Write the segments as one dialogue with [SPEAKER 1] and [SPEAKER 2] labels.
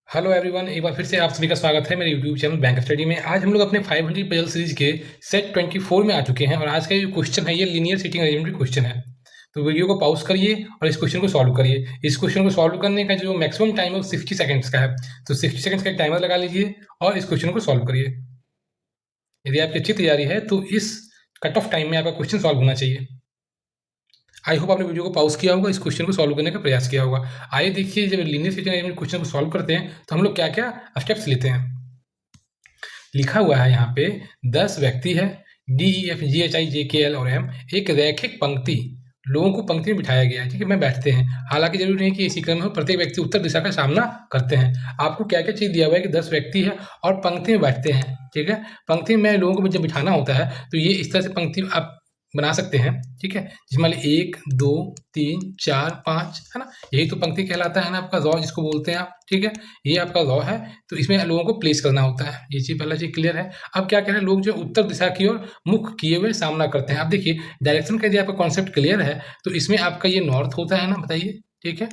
[SPEAKER 1] Hello everyone, एक बार फिर से आप सभी का स्वागत है मेरे यूट्यूब चैनल बैंक स्टडी में। आज हम लोग अपने 500 पजल सीरीज के सेट 24 में आ चुके हैं और आज का जो क्वेश्चन है ये लीनियर सीटिंग अरेंजमेंट क्वेश्चन है। तो वीडियो को पॉज करिए और इस क्वेश्चन को सॉल्व करिए। इस क्वेश्चन को सॉल्व करने का जो मैक्सिमम टाइम है वो 60 सेकंड्स का है, तो 60 सेकंड्स का एक टाइमर लगा लीजिए और इस क्वेश्चन को सॉल्व करिए। यदि आपकी अच्छी तैयारी है तो इस कट ऑफ टाइम में आपका क्वेश्चन सॉल्व होना चाहिए। आई होप आपने वीडियो को पॉज किया होगा, इस क्वेश्चन को सॉल्व करने का प्रयास किया होगा। आइए देखिए, जब लीनियर सीटिंग अरेंजमेंट क्वेश्चन को सॉल्व करते हैं तो हम लोग क्या क्या स्टेप्स लेते हैं। लिखा हुआ है यहाँ पे 10 व्यक्ति है, D E F G H I J K L और एम, एक रैखिक पंक्ति, लोगों को पंक्ति में बिठाया गया है, ठीक है, मैं बैठते हैं। हालांकि जरूरी नहीं कि इसी क्रम में प्रत्येक व्यक्ति उत्तर दिशा का सामना करते हैं। आपको क्या क्या चीज दिया हुआ है कि 10 व्यक्ति है और पंक्ति में बैठते हैं, ठीक है। पंक्ति में लोगों को जब बिठाना होता है तो ये इस तरह से पंक्ति आप बना सकते हैं, ठीक है। जिसमें 1 2 3 4 5 है ना, यही तो पंक्ति कहलाता है ना, आपका रॉ जिसको बोलते हैं आप, ठीक है। ये आपका रॉ है, तो इसमें लोगों को प्लेस करना होता है। ये चीज पहला चीज क्लियर है। अब क्या कह रहे हैं, लोग जो उत्तर दिशा की ओर मुख किए हुए सामना करते हैं। अब देखिए डायरेक्शन का यदि आपका कॉन्सेप्ट क्लियर है तो इसमें आपका ये नॉर्थ होता है ना, बताइए, ठीक है।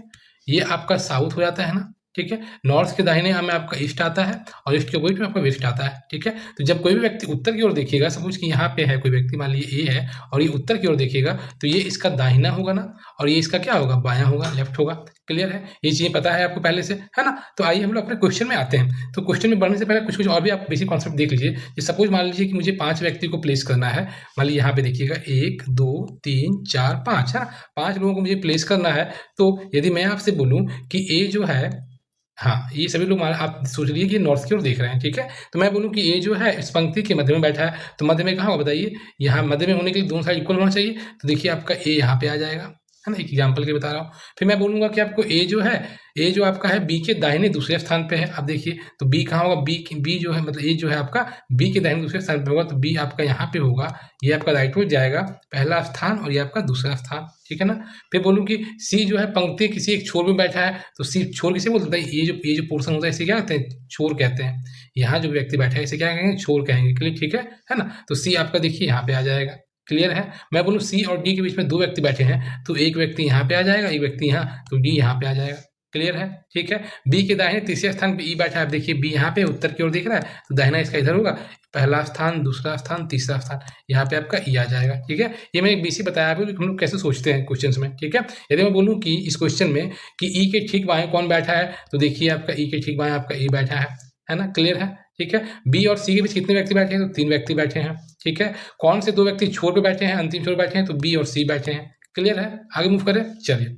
[SPEAKER 1] ये आपका साउथ हो जाता है ना, ठीक है। नॉर्थ के दाहिने में आपका ईस्ट आता है और ईस्ट के अपोजिट में आपका वेस्ट आता है, ठीक है। तो जब कोई भी व्यक्ति उत्तर की ओर देखिएगा, सपोज कि यहाँ पे है कोई व्यक्ति, मान लीजिए ए है और ये उत्तर की ओर देखिएगा, तो ये इसका दाहिना होगा ना और ये इसका क्या होगा, बायां होगा, लेफ्ट होगा। क्लियर है, ये चीजें पता है आपको पहले से, है ना। तो आइए हम लोग अपने क्वेश्चन में आते हैं। तो क्वेश्चन में बढ़ने से पहले कुछ कुछ और भी आप बेसिक कॉन्सेप्ट देख लीजिए। सपोज मान लीजिए कि मुझे 5 व्यक्ति को प्लेस करना है। मान लीजिए यहाँ पे देखिएगा 1 2 3 4 5 है ना, 5 लोगों को मुझे प्लेस करना है। तो यदि मैं आपसे बोलूँ कि ए जो है, हाँ, ये सभी लोग आप सोच लीजिए कि नॉर्थ की ओर देख रहे हैं, ठीक है। तो मैं बोलूँ कि ये जो है इस पंक्ति के मध्य में बैठा है, तो मध्य में कहाँ होगा बताइए, यहाँ मध्य में होने के लिए दोनों साइड इक्वल होना चाहिए। तो देखिए आपका ए यहाँ पे आ जाएगा, है ना, एक एग्जाम्पल के बता रहा हूँ। फिर मैं बोलूँगा कि आपको ए जो है, ए जो आपका है बी के दाहिने दूसरे स्थान पे है। अब देखिए तो बी कहाँ होगा, बी जो है मतलब ए जो है आपका बी के दाहिने दूसरे स्थान पे होगा, तो बी आपका यहाँ पे होगा। ये आपका राइट में जाएगा पहला स्थान और ये आपका दूसरा स्थान, ठीक है ना। फिर बोलूँ कि सी जो है पंक्ति किसी एक छोर में बैठा है, तो सी छोर किसे बोलते हैं, ये जो पोर्शन होता है इसे क्या कहते हैं, छोर कहते हैं। यहाँ जो व्यक्ति बैठा है इसे क्या कहेंगे, छोर कहेंगे। क्लियर, ठीक है ना। तो सी आपका देखिए यहाँ पे आ जाएगा। क्लियर है। मैं बोलूँ सी और डी के बीच में 2 व्यक्ति बैठे हैं, तो एक व्यक्ति यहाँ पे आ जाएगा, एक व्यक्ति यहाँ, तो डी यहाँ पे आ जाएगा। क्लियर है, ठीक है। बी के दाहिने तीसरे स्थान पे ई बैठा है। अब देखिए बी यहाँ पे उत्तर की ओर दिख रहा है, तो दाहिना इसका इधर होगा, पहला स्थान, दूसरा स्थान, तीसरा स्थान, यहाँ पे आपका ई आ जाएगा, ठीक है। ये मैंने बेसिक बताया आपको हम लोग कैसे सोचते हैं क्वेश्चन में, ठीक है। यदि मैं बोलूँ कि इस क्वेश्चन में कि ई के ठीक बाएं कौन बैठा है, तो देखिए आपका ई के ठीक बाएं आपका ई बैठा है ना। क्लियर है, ठीक है। बी और सी के बीच कितने व्यक्ति बैठे हैं, तो 3 व्यक्ति बैठे हैं, ठीक है। कौन से 2 व्यक्ति छोर पे बैठे हैं, अंतिम छोर बैठे हैं, तो बी और सी बैठे हैं। क्लियर है, आगे मूव करें, चलिए।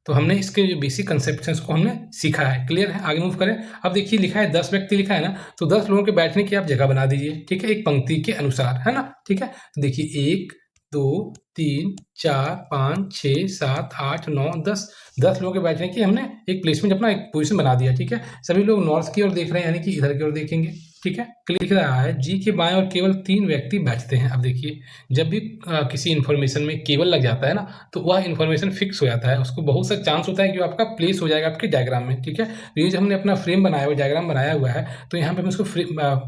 [SPEAKER 1] तो हमने इसके जो बेसिक कंसेप्ट हैं उसको हमने सीखा है। क्लियर है, आगे मूव करें। अब देखिए लिखा है 10 व्यक्ति लिखा है ना, तो 10 लोगों के बैठने की आप जगह बना दीजिए, ठीक है, एक पंक्ति के अनुसार, है ना, ठीक है। तो देखिए 1 2 3 4 5 6 7 8 9 10 लोगों के बैठने की हमने एक प्लेसमेंट, अपना एक पोजीशन बना दिया, ठीक है। सभी लोग नॉर्थ की ओर देख रहे हैं, यानी कि इधर की ओर देखेंगे, ठीक है। क्लियर दिख रहा है, जी के बाएं और केवल 3 व्यक्ति बैठते हैं। अब देखिए जब भी किसी इन्फॉर्मेशन में केवल लग जाता है ना, तो वह इन्फॉर्मेशन फिक्स हो जाता है, उसको बहुत सा चांस होता है कि वो आपका प्लेस हो जाएगा आपके डायग्राम में, ठीक है। तो ये जो हमने अपना फ्रेम बनाया हुआ, डायग्राम बनाया हुआ है, तो यहाँ पे हम इसको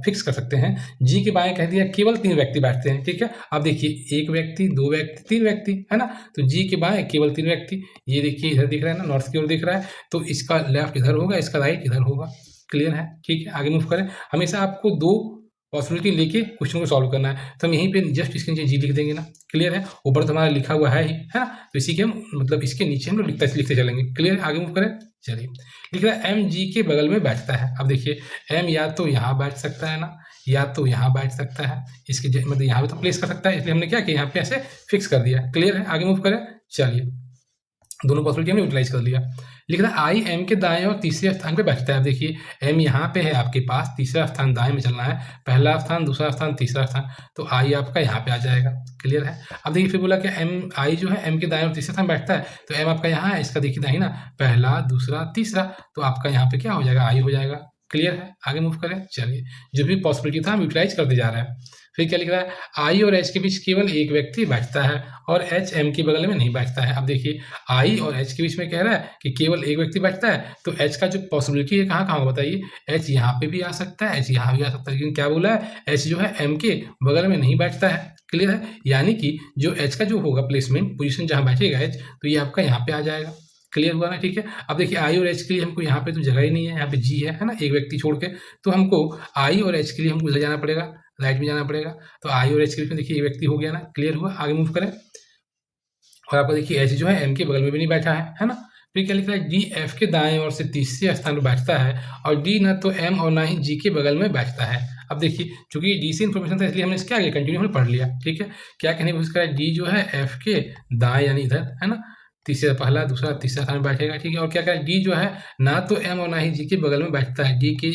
[SPEAKER 1] फिक्स कर सकते हैं। जी के बाएं कह दिया केवल 3 व्यक्ति बैठते हैं, ठीक है। अब देखिए 1 व्यक्ति 2 व्यक्ति 3 व्यक्ति, है ना। तो जी के बाएं केवल 3 व्यक्ति, ये देखिए इधर दिख रहा है ना, नॉर्थ की ओर दिख रहा है, तो इसका लेफ्ट इधर होगा, इसका राइट इधर होगा। क्लियर है, ठीक है, आगे मूव करें। हमेशा आपको 2 पॉसिबिलिटी लेके क्वेश्चन को सॉल्व करना है, तो हम यहीं पे जस्ट इसके नीचे जी लिख देंगे ना। क्लियर है, ऊपर तो हमारा लिखा हुआ है ही, है ना, तो इसी के हम मतलब इसके नीचे हम लोग लिखते चलेंगे। क्लियर, आगे मूव करें, चलिए। लिख रहा है एम जी के बगल में बैठता है। अब देखिए एम या तो यहाँ बैठ सकता है ना, या तो यहाँ बैठ सकता है, इसके मतलब यहाँ भी तो प्लेस कर सकता है, इसलिए हमने क्या किया, यहाँ पे ऐसे फिक्स कर दिया। क्लियर है, आगे मूव करें, चलिए। दोनों पॉसिबिलिटी हमने यूटिलाइज कर लिया। लिख रहा है आई एम के दाएं और तीसरे स्थान पे बैठता है। अब देखिए एम यहाँ पे है आपके पास, तीसरा स्थान दाएं में चलना है, पहला स्थान, दूसरा स्थान, तीसरा स्थान, तो आई आपका यहाँ पे आ जाएगा। क्लियर है। अब देखिए फिर बोला कि एम आई जो है एम के दाएं और तीसरे स्थान बैठता है, तो एम आपका यहाँ है, इसका देखिए दाहिना, पहला दूसरा तीसरा, तो आपका यहाँ पे क्या हो जाएगा, आई हो जाएगा। क्लियर है, आगे मूव करें, चलिए। जो भी पॉसिबिलिटी था हम यूटिलाइज करते जा रहे हैं। फिर क्या लिख रहा है, आई और एच के बीच केवल एक व्यक्ति बैठता है और एच एम के बगल में नहीं बैठता है। अब देखिए आई और एच के बीच में कह रहा है कि केवल एक व्यक्ति बैठता है, तो एच का जो पॉसिबिलिटी है कहाँ कहाँ बताइए, एच यहाँ पे भी आ सकता है, एच यहाँ भी आ सकता है, लेकिन क्या बोला है, एच जो है एम के बगल में नहीं बैठता है। क्लियर है, यानी कि जो एच का जो होगा प्लेसमेंट पोजीशन जहाँ बैठेगा एच, तो ये आपका यहाँ पे आ जाएगा। क्लियर हुआ ना, ठीक है। अब देखिए आई और एच के लिए हमको यहाँ पे तो जगह ही नहीं है, यहाँ पे जी है ना, एक व्यक्ति छोड़ के, तो हमको आई और एच के लिए हमको उधर जाना पड़ेगा, राइट में जाना पड़ेगा। तो आई और एच के लिए देखिए एक व्यक्ति हो गया ना, क्लियर हुआ। आगे मूव करें और आपको देखिए एच जो है एम के बगल में भी नहीं बैठा है ना। फिर क्या लिखा है, डी एफ के दाएं ओर से तीसरे स्थान पर बैठता है और डी ना तो एम और ना ही जी के बगल में बैठता है। अब देखिए चूंकि डी से इन्फॉर्मेशन था इसलिए हमने इसके आगे कंटिन्यू हमने पढ़ लिया, ठीक है। क्या कहने की कोशिश करा, डी जो है एफ के दाएं यानी इधर है ना, तीसरा पहला दूसरा तीसरा स्थान में बैठेगा, ठीक है। और क्या करें, डी जो है ना तो एम और ना ही जी के बगल में बैठता है, डी के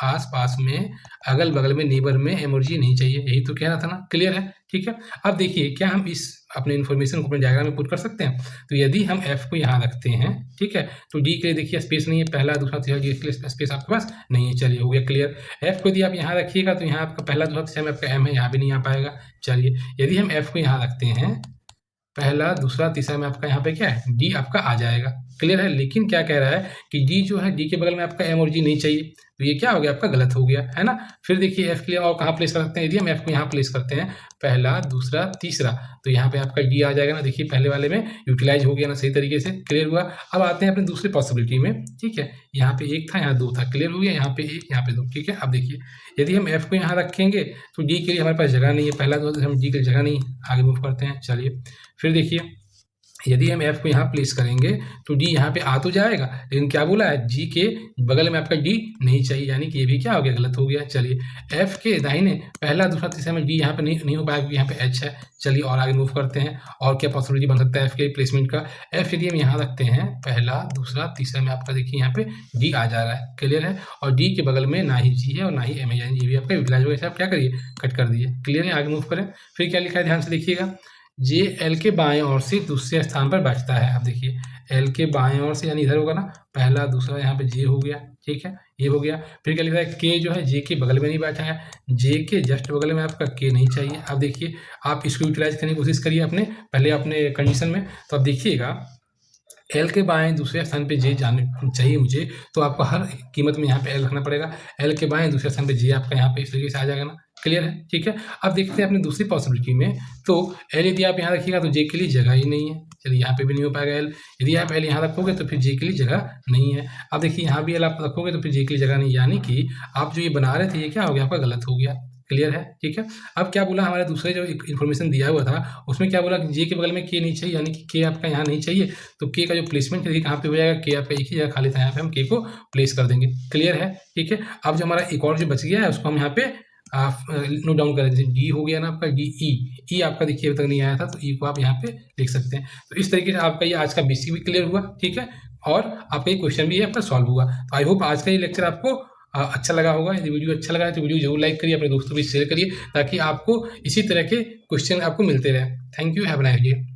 [SPEAKER 1] आस पास में अगल बगल में नेबर में एम और जी नहीं चाहिए, यही तो कहना था ना, क्लियर है, ठीक है। अब देखिए क्या हम इस अपने इन्फॉर्मेशन को अपने डायग्राम में पुट कर सकते हैं। तो यदि हम एफ को यहाँ रखते हैं, ठीक है, तो डी के लिए देखिए स्पेस नहीं है, पहला दूसरा तीसरा डी के लिए स्पेस आपके पास नहीं है, चलिए हो गया क्लियर। एफ को यदि आप यहाँ रखिएगा तो यहाँ आपका पहला दूसरा तीसरा में आपका एम है, यहाँ भी नहीं आ पाएगा, चलिए। यदि हम एफ को यहाँ रखते हैं, पहला दूसरा तीसरा में आपका यहाँ पे क्या है, डी आपका आ जाएगा, क्लियर है। लेकिन क्या कह रहा है कि डी जो है, डी के बगल में आपका एम और जी नहीं चाहिए, तो ये क्या हो गया, आपका गलत हो गया है ना। फिर देखिए एफ के लिए और कहाँ प्लेस कर सकते हैं, यदि हम एफ को यहाँ प्लेस करते हैं, पहला दूसरा तीसरा, तो यहाँ पे आपका डी आ जाएगा ना, देखिए पहले वाले में यूटिलाइज हो गया ना सही तरीके से, क्लियर हुआ। अब आते हैं अपने दूसरी पॉसिबिलिटी में, ठीक है। यहाँ पे एक था, यहाँ दो था, क्लियर हो गया, यहाँ पे एक यहाँ पे दो, ठीक है। अब देखिए यदि हम एफ को यहाँ रखेंगे तो डी के लिए हमारे पास जगह नहीं है, पहला दो हम डी के लिए जगह नहीं, आगे मूव करते हैं, चलिए। फिर देखिए यदि हम एफ को यहाँ प्लेस करेंगे तो डी यहाँ पे आ तो जाएगा, लेकिन क्या बोला है, जी के बगल में आपका डी नहीं चाहिए, यानी कि ये भी क्या हो गया, गलत हो गया। चलिए एफ के दाहिने पहला दूसरा तीसरा में डी यहाँ पे नहीं हो पाएगा क्योंकि यहाँ पे एच है। चलिए और आगे मूव करते हैं, और क्या पॉसिबिलिटी बन सकता है एफ के प्लेसमेंट का। एफ यदि हम यहाँ रखते हैं, पहला दूसरा तीसरा में आपका देखिए यहाँ पे डी आ जा रहा है, क्लियर है। और डी के बगल में ना ही जी है और ना ही एम है, यानी ये भी आपका यूटिलाइज होगा, आप क्या करिए, कट कर दिए, क्लियर है। आगे मूव करें, फिर क्या लिखा है ध्यान से देखिएगा, जे एल के बाएं ओर से दूसरे स्थान पर बैठता है। अब देखिए एल के बाएं ओर से यानी इधर होगा ना, पहला दूसरा यहाँ पे जे हो गया, ठीक है, ये हो गया। फिर क्या लिखा है, के जो है जे के बगल में नहीं बैठा है, जे के जस्ट बगल में आपका के नहीं चाहिए। अब देखिए आप इसको यूटिलाइज करने की कोशिश करिए अपने कंडीशन में, तो अब देखिएगा एल के बाएं दूसरे स्थान पे जे जाने चाहिए मुझे, तो आपको हर कीमत में यहाँ पे एल रखना पड़ेगा। एल के बाएं दूसरे स्थान पे जे आपका यहाँ पे इस तरीके से आ जाएगा ना, क्लियर है, ठीक है। अब देखते हैं अपनी दूसरी पॉसिबिलिटी में, तो एल यदि आप यहाँ रखिएगा तो जे के लिए जगह ही नहीं है, चलिए यहाँ पे भी नहीं हो पाएगा एल। यदि आप एल यहाँ रखोगे तो फिर जे के लिए जगह नहीं है। अब देखिए यहाँ भी एल आप रखोगे तो फिर जे के लिए जगह नहीं, यानी कि आप जो ये बना रहे थे ये क्या हो गया, आपका गलत हो गया, क्लियर है, ठीक है। अब क्या बोला, हमारे दूसरे जो इन्फॉर्मेशन दिया हुआ था उसमें क्या बोला कि जे के बगल में के नहीं चाहिए, यानी कि के आपका यहाँ नहीं चाहिए, तो के का जो प्लेसमेंट है कहाँ पे हो जाएगा, के आपका एक ही जगह खाली था, यहाँ पे हम के को प्लेस कर देंगे, क्लियर है, ठीक है। अब जो हमारा एक और जो बच गया है उसको हम यहाँ पे आप नोट डाउन करें, जैसे डी हो गया ना आपका, डी ई आपका देखिए अभी तक नहीं आया था, तो ई को आप यहाँ पे लिख सकते हैं। तो इस तरीके से आपका ये आज का बेसिक भी क्लियर हुआ, ठीक है, और आपका ये क्वेश्चन भी आपका सॉल्व हुआ। तो आई होप आज का ये लेक्चर आपको अच्छा लगा होगा। यदि वीडियो अच्छा लगा है तो वीडियो जरूर लाइक करिए, अपने दोस्तों भी शेयर करिए, ताकि आपको इसी तरह के क्वेश्चन आपको मिलते रहे। Thank you, have a nice day.